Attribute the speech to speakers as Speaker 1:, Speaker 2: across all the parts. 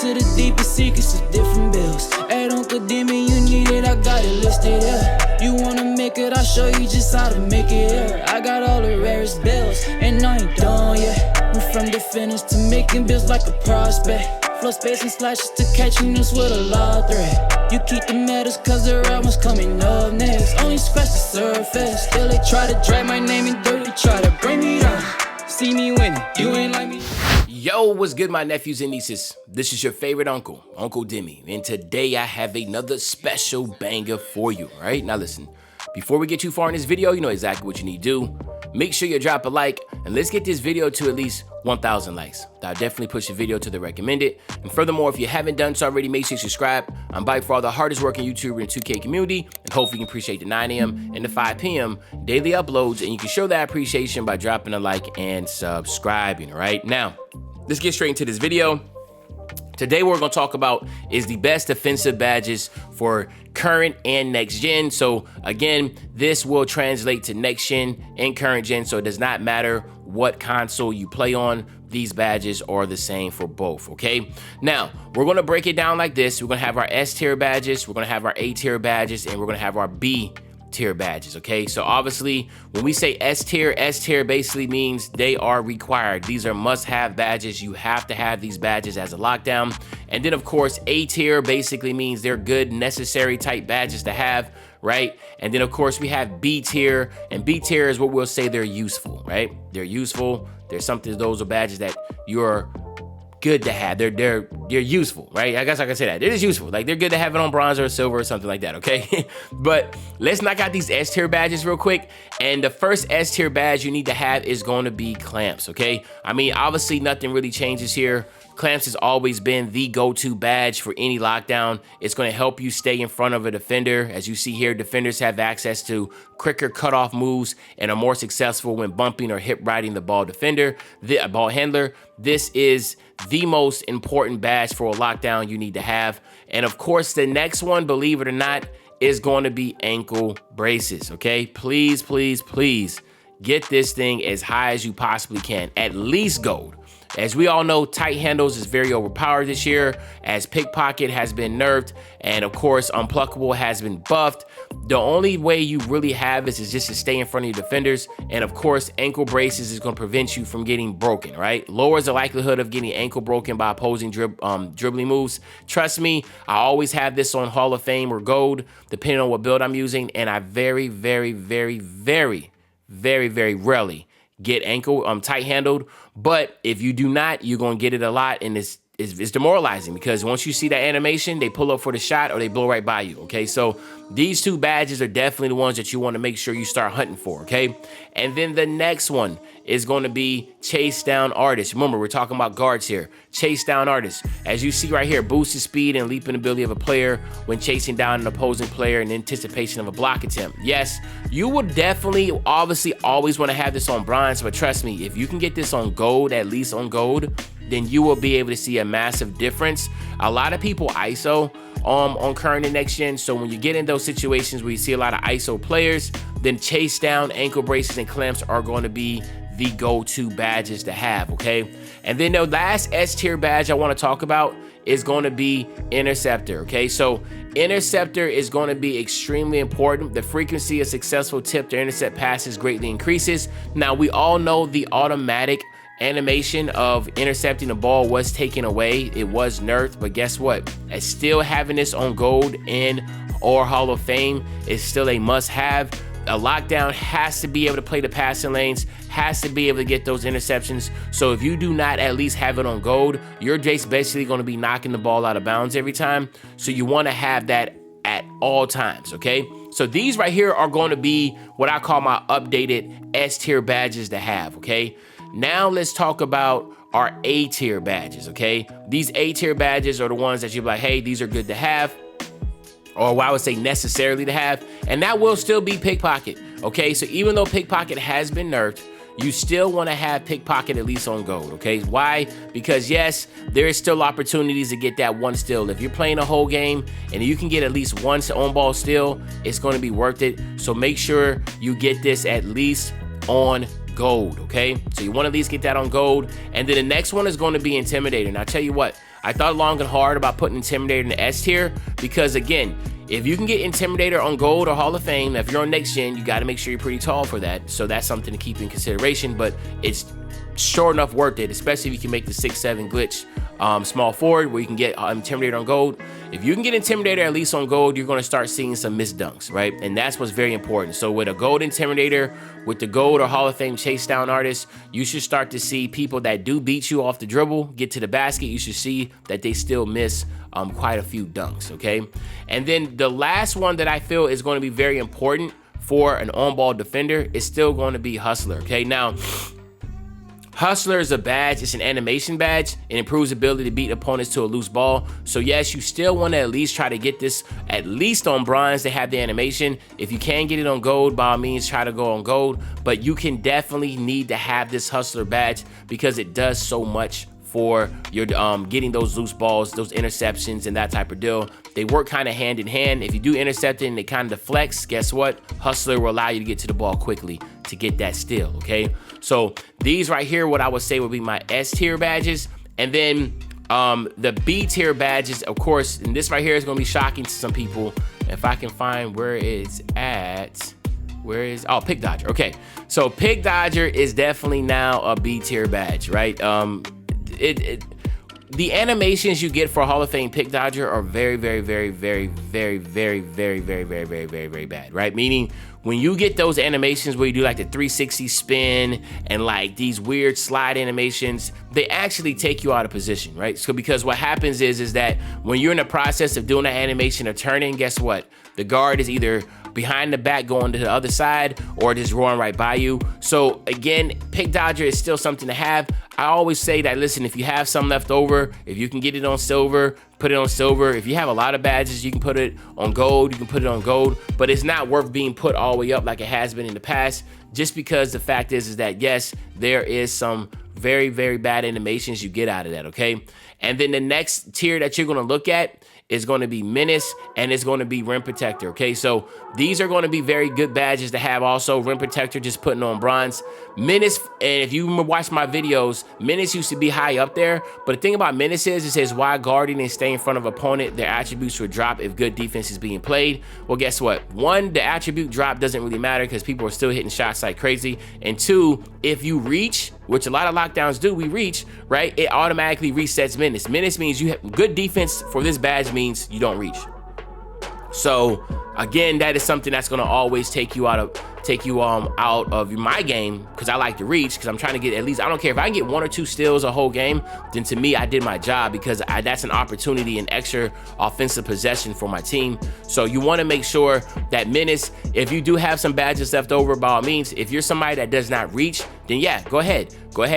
Speaker 1: to the deepest secrets of different bills. Hey, Uncle Demi, you need it, I got it listed here. You wanna make it, I'll show you just how to make it here. I got all the rarest bills, and I ain't done yet. Went from the finish to making bills like a prospect. Flow space and slashes to catching us with a law threat. You keep the medals cause the right one's coming up next. Only scratch the surface. Still they try to drag my name in dirt, they try to bring me down. See me winning, you ain't like me.
Speaker 2: Yo, what's good, my nephews and nieces? This is your favorite uncle, Uncle Demi, and today I have another special banger for you, right? Now listen, before we get too far in this video, you know exactly what you need to do. Make sure you drop a like, and let's get this video to at least 1,000 likes. That'll definitely push the video to the recommended. And furthermore, if you haven't done so already, make sure you subscribe. I'm by far the hardest working YouTuber in the 2K community, and hopefully you can appreciate the 9 a.m. and the 5 p.m. daily uploads, and you can show that appreciation by dropping a like and subscribing, all right? Now, let's get straight into this video. Today, what we're going to talk about is the best defensive badges for current and next gen. So again, this will translate to next gen and current gen. So it does not matter what console you play on. These badges are the same for both, okay? Now, we're going to break it down like this. We're going to have our S tier badges, we're going to have our A tier badges, and we're going to have our B tier badges, okay? So obviously, when we say S tier basically means they are required. These are must-have badges. You have to have these badges as a lockdown. And then of course, A tier basically means they're good, necessary type badges to have, right? And then of course we have B tier, and B tier is what we'll say they're useful, right? They're useful. There's something, those are badges that you're good to have. They're useful, right? I guess I can say that. It is useful. Like, they're good to have it on bronze or silver or something like that, okay? But let's knock out these S tier badges real quick. And the first S tier badge you need to have is going to be clamps, okay? I mean, obviously nothing really changes here. Clamps has always been the go-to badge for any lockdown. It's going to help you stay in front of a defender. As you see here, defenders have access to quicker cutoff moves and are more successful when bumping or hip riding the ball handler. This is the most important badge for a lockdown you need to have. And of course, the next one, believe it or not, is going to be ankle braces, okay? Please, please, please get this thing as high as you possibly can, at least gold. As we all know, tight handles is very overpowered this year, as pickpocket has been nerfed, and of course, unpluckable has been buffed. The only way you really have this is just to stay in front of your defenders, and of course, ankle braces is going to prevent you from getting broken, right? Lowers the likelihood of getting ankle broken by opposing dribbling moves. Trust me, I always have this on Hall of Fame or Gold, depending on what build I'm using, and I very, very, very, very, very, very rarely get ankle tight handled. But if you do not, you're gonna get it a lot, and it's demoralizing, because once you see that animation, they pull up for the shot or they blow right by you, okay? So these two badges are definitely the ones that you want to make sure you start hunting for, okay? And then the next one is going to be chase down artists. Remember, we're talking about guards here. Chase down artists. As you see right here, boosted speed and leaping ability of a player when chasing down an opposing player in anticipation of a block attempt. Yes, you would definitely, obviously, always want to have this on bronze, but trust me, if you can get this on gold, at least on gold, then you will be able to see a massive difference. A lot of people ISO on current and next gen, so when you get in those situations where you see a lot of ISO players, then chase down, ankle braces, and clamps are going to be the go-to badges to have, okay? And then the last S tier badge I want to talk about is going to be interceptor, okay? So interceptor is going to be extremely important. The frequency of successful tip to intercept passes greatly increases. Now, we all know the automatic animation of intercepting the ball was taken away. It was nerfed, but guess what? As still having this on gold and or Hall of Fame is still a must-have. A lockdown has to be able to play the passing lanes, has to be able to get those interceptions. So if you do not at least have it on gold, you're just basically going to be knocking the ball out of bounds every time. So you want to have that at all times, okay? So these right here are going to be what I call my updated S tier badges to have, okay? Now let's talk about our A tier badges, okay? These A tier badges are the ones that you're like, hey, these are good to have, or what I would say necessarily to have, and that will still be pickpocket, okay? So even though pickpocket has been nerfed, you still want to have pickpocket at least on gold, okay? Why? Because yes, there is still opportunities to get that one steal. If you're playing a whole game and you can get at least one on-ball steal, it's going to be worth it. So make sure you get this at least on gold, okay? So you want to at least get that on gold. And then the next one is going to be Intimidator. And I'll tell you what, I thought long and hard about putting Intimidator in the S tier because, again, if you can get Intimidator on Gold or Hall of Fame, if you're on Next Gen, you got to make sure you're pretty tall for that. So that's something to keep in consideration, but it's sure enough worth it, especially if you can make the 6'7" glitch small forward where you can get Intimidator on Gold. If you can get Intimidator at least on Gold, you're going to start seeing some missed dunks, right? And that's what's very important. So with a Gold Intimidator, with the Gold or Hall of Fame chase down artist, you should start to see people that do beat you off the dribble, get to the basket. You should see that they still miss quite a few dunks, okay? And then the last one that I feel is going to be very important for an on-ball defender is still going to be Hustler, okay? Now, Hustler is a badge, it's an animation badge. It improves ability to beat opponents to a loose ball. So yes, you still want to at least try to get this at least on bronze to have the animation. If you can get it on gold, by all means, try to go on gold. But you can definitely need to have this Hustler badge because it does so much for your getting those loose balls, those interceptions, and that type of deal. They work kind of hand in hand. If you do intercept it and it kind of deflects, guess what? Hustler will allow you to get to the ball quickly to get that steal, okay? So these right here, what I would say would be my S tier badges. And then the B tier badges, of course, and this right here is gonna be shocking to some people. If I can find where it's at, oh, Pick Dodger, okay. So Pick Dodger is definitely now a B tier badge, right? The animations you get for Hall of Fame Pick Dodger are very bad, right? Meaning when you get those animations where you do like the 360 spin and like these weird slide animations, they actually take you out of position, right? So because what happens is that when you're in the process of doing that animation of turning, guess what? The guard is either behind the back going to the other side or just rolling right by you. So again, Pick Dodger is still something to have. I always say that, listen, if you have some left over, if you can get it on silver, put it on silver. If you have a lot of badges, you can put it on gold, you can put it on gold, but it's not worth being put all the way up like it has been in the past, just because the fact is that yes, there is some very bad animations you get out of that, okay? And then the next tier that you're gonna look at is going to be Menace, and it's going to be Rim Protector, okay? So these are going to be very good badges to have also. Rim Protector, just putting on bronze. Menace, and if you watch my videos, Menace used to be high up there, but the thing about Menace is, it says while guarding and staying in front of opponent, their attributes will drop if good defense is being played. Well, guess what? One, the attribute drop doesn't really matter because people are still hitting shots like crazy. And two, if you reach, which a lot of lockdowns do, we reach, right? It automatically resets Menace. Menace means you have good defense for this badge means you don't reach. So again, that is something that's gonna always take you out of my game, because I like to reach, because I'm trying to get at least, I don't care if I can get 1 or 2 steals a whole game, then to me I did my job, because that's an opportunity, an extra offensive possession for my team. So you want to make sure that Menace, if you do have some badges left over, by all means, if you're somebody that does not reach, then yeah, go ahead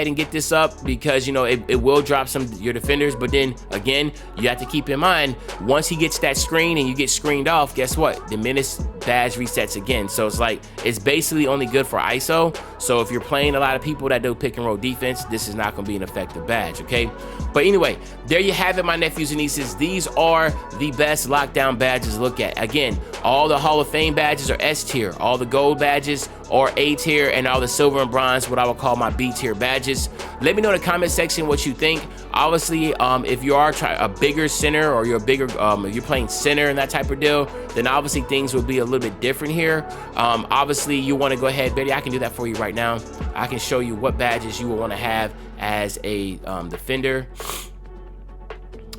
Speaker 2: and get this up, because you know it will drop some of your defenders. But then again, you have to keep in mind, once he gets that screen and you get screened off, guess what? The Menace badge resets again. So it's like, it's basically only good for ISO. So if you're playing a lot of people that do pick and roll defense, this is not going to be an effective badge, okay? But anyway, there you have it, my nephews and nieces. These are the best lockdown badges to look at. Again, all the Hall of Fame badges are S tier, all the gold badges are A tier, and all the silver and bronze, what I would call my B tier badges. Let me know in the comment section what you think. Obviously, if you are a bigger center, or you're a bigger, if you're playing center and that type of deal, then obviously things will be a little bit different here. Obviously, you want to go ahead, Betty, I can do that for you right now. I can show you what badges you will want to have as a defender,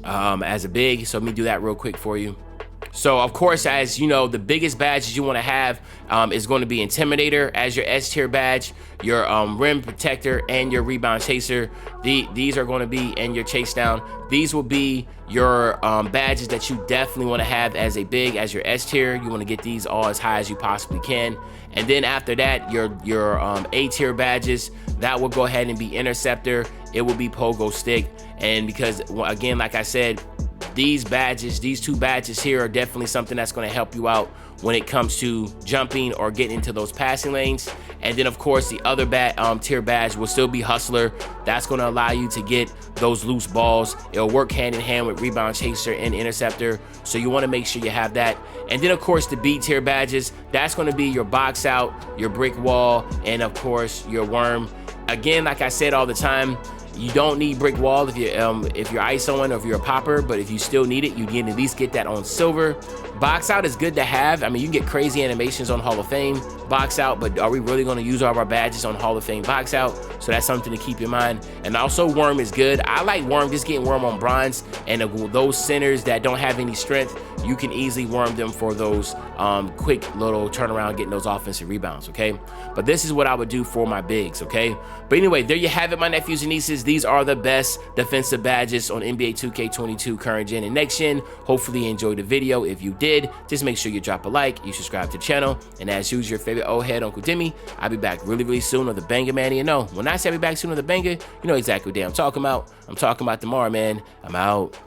Speaker 2: as a big. So let me do that real quick for you. So of course, as you know, the biggest badges you want to have is going to be Intimidator as your S tier badge, your Rim Protector, and your Rebound Chaser. These are going to be in your chase down. These will be your badges that you definitely want to have as a big, as your S tier. You want to get these all as high as you possibly can. And then after that, your A tier badges, that will go ahead and be Interceptor. It will be Pogo Stick. And because, again, like I said, these badges, these 2 badges here, are definitely something that's going to help you out when it comes to jumping or getting into those passing lanes. And then of course the other tier badge will still be Hustler. That's going to allow you to get those loose balls. It'll work hand in hand with Rebound Chaser and Interceptor, so you want to make sure you have that. And then of course the B tier badges, that's going to be your Box Out, your Brick Wall, and of course your Worm. Again, like I said all the time, You don't need brick wall if you're ISOing or if you're a popper, but if you still need it, you can at least get that on silver. Box out is good to have. I mean, you can get crazy animations on Hall of Fame box out, but are we really going to use all of our badges on Hall of Fame box out? So that's something to keep in mind. And also worm is good. I like worm, just getting worm on bronze, and those centers that don't have any strength, you can easily worm them for those quick little turnaround, getting those offensive rebounds, okay? But this is what I would do for my bigs, okay? But anyway, there you have it, my nephews and nieces. These are the best defensive badges on NBA 2K22 current gen and next gen. Hopefully you enjoyed the video. If you did, just make sure you drop a like, you subscribe to the channel, and as usual, your favorite old head, Uncle Demi. I'll be back really soon on the Banger Man. You know, when I say I'll be back soon on the Banger, you know exactly what day I'm talking about. I'm talking about tomorrow, man. I'm out.